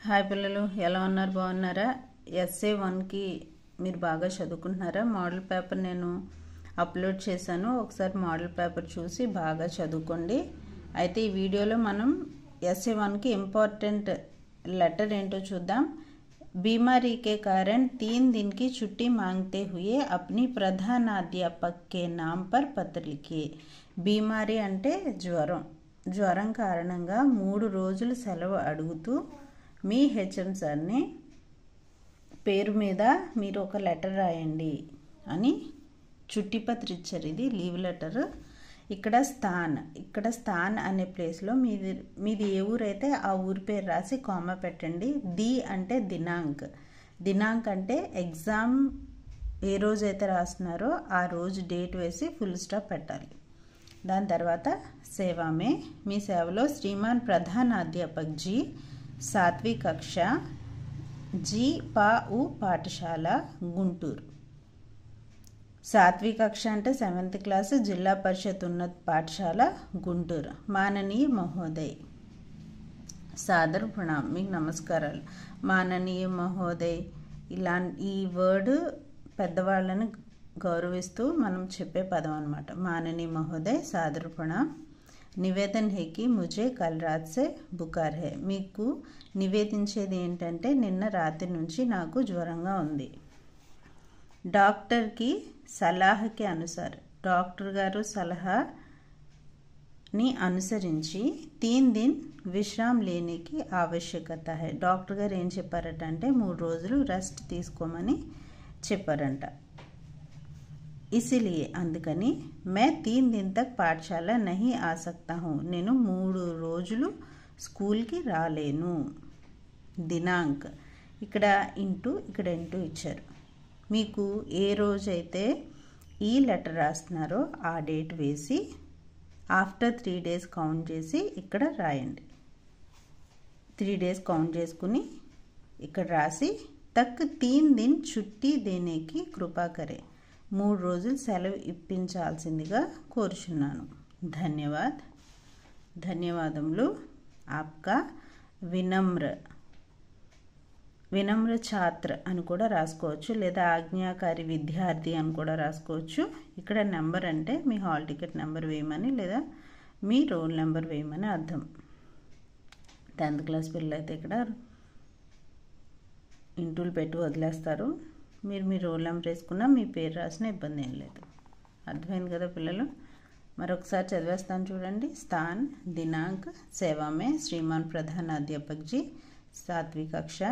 Hi పిల్లలు, ఎలా ఉన్నారు? బాగున్నారా? SA1 కి మీరు బాగా చదువుకుంటున్నారా? మోడల్ పేపర్ నేను అప్లోడ్ చేశాను. ఒకసారి మోడల్ పేపర్ చూసి బాగా చదువుకోండి. అయితే ఈ వీడియోలో మనం SA1 కి ఇంపార్టెంట్ లెటర్ ఏంటో చూద్దాం. बीमारी के कारण 3 दिन की छुट्टी मांगते हुए अपनी प्रधानाध्यापक के नाम पर पत्र लिखिए. बीमारी అంటే జ్వరం కారణంగా 3 రోజులు సెలవు అడుగుతూ మీ హెచ్ఎం సార్ని పేరు మీద మీరు ఒక లెటర్ రాయండి అని చుట్టి పత్ర ఇచ్చారు. ఇది లీవ్ లెటర్. ఇక్కడ స్థాన్ అనే ప్లేస్లో మీది ఏ ఊరైతే ఆ ఊరి పేరు రాసి కామా పెట్టండి. ది అంటే దినాంక్ అంటే ఎగ్జామ్ ఏ రోజైతే రాస్తున్నారో ఆ రోజు డేట్ వేసి ఫుల్ స్టాప్ పెట్టాలి. దాని తర్వాత సేవామే మీ సేవలో శ్రీమాన్ ప్రధానాధ్యాపక్ జీ 7वीं कक्षा जी.पा.उ పాఠశాల గుంటూరు. 7वीं कक्षा అంటే 7th క్లాస్ జిల్లా పరిషత్ ఉన్నత పాఠశాల గుంటూరు. మాననీయ మహోదయ్ సాదర్ ప్రణామ్, మీకు నమస్కారాలు. మాననీయ మహోదయ్ ఈ వర్డ్ పెద్దవాళ్ళని గౌరవిస్తూ మనం చెప్పే పదం అన్నమాట. మాననీయ మహోదయ్ సాదర్ ప్రణామ్. నివేదన్ హే కి ముझे కల్ రాత్ సే బుకార్ హే. మీకు నివేదించేది ఏంటంటే నిన్న రాత్రి నుంచి నాకు జ్వరంగా ఉంది. డాక్టర్ కి సలహాకి అనుసార్, డాక్టర్ గారు సలహాని అనుసరించి 3 दिन విశ్రామ్ లేనేకి ఆవశ్యకత హై. డాక్టర్ గారు ఏం చెప్పారట అంటే 3 రోజులు రెస్ట్ తీసుకోమని చెప్పారంట. इसीलिए అందుకని मैं 3 दिन तक పాఠశాల नहीं आ सकता हूँ. నేను 3 రోజులు స్కూల్కి రాలేను. దినాంక్ ఇక్కడ ఇంటూ ఇచ్చారు. మీకు ఏ రోజైతే ఈ లెటర్ రాస్తున్నారో ఆ డేట్ వేసి ఆఫ్టర్ 3 days కౌంట్ చేసి ఇక్కడ రాయండి. 3 days కౌంట్ చేసుకుని ఇక్కడ రాసి తక్ 3 दिन छुट्टी देने की कृपा करें. 3 రోజులు సెలవు ఇప్పించాల్సిందిగా కోరుచున్నాను. ధన్యవాదములు. ఆప్కా వినమ్ర ఛాత్ర అని కూడా రాసుకోవచ్చు, లేదా ఆజ్ఞాకారి విద్యార్థి అని కూడా రాసుకోవచ్చు. ఇక్కడ నెంబర్ అంటే మీ హాల్ టికెట్ నెంబర్ వేయమని లేదా మీ రోల్ నెంబర్ వేయమని అర్థం. 10th క్లాస్ పిల్లలు అయితే ఇక్కడ ఇంటూలు పెట్టి వదిలేస్తారు. మీరు మీ రోల్ నెంబర్ వేసుకున్నా మీ పేరు రాసిన ఇబ్బంది ఏం లేదు. అర్థమైంది కదా పిల్లలు? మరొకసారి చదివేస్తాను చూడండి. స్థాన్ దినాంక్ సేవామే శ్రీమాన్ ప్రధానాధ్యాపక్ జీ 7वीं कक्षा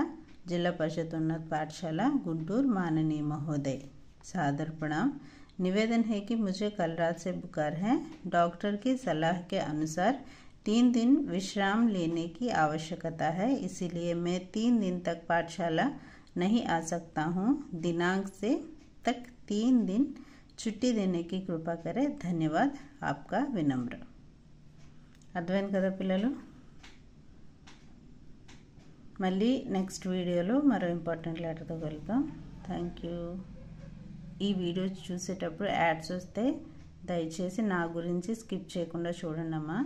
जिला परिषद उन्नत पाठशाला गुंटूर. माननीय महोदय सादर प्रणाम. निवेदन है कि मुझे कल रात से बुखार है. डॉक्टर की सलाह के अनुसार 3 दिन विश्राम लेने की आवश्यकता है. इसीलिए मैं 3 दिन तक पाठशाला नहीं आ सकता हूँ. दिनांक से तक 3 दिन छुट्टी देने की कृपा करें. धन्यवाद. आपका विनम्र. అర్థమైంది కదా పిల్లలు? మళ్ళీ నెక్స్ట్ వీడియోలో మరో ఇంపార్టెంట్ లెటర్తో కలుద్దాం. Thank you. ఈ వీడియో చూసేటప్పుడు యాడ్స్ వస్తే దయచేసి నా గురించి స్కిప్ చేయకుండా చూడండి అమ్మా.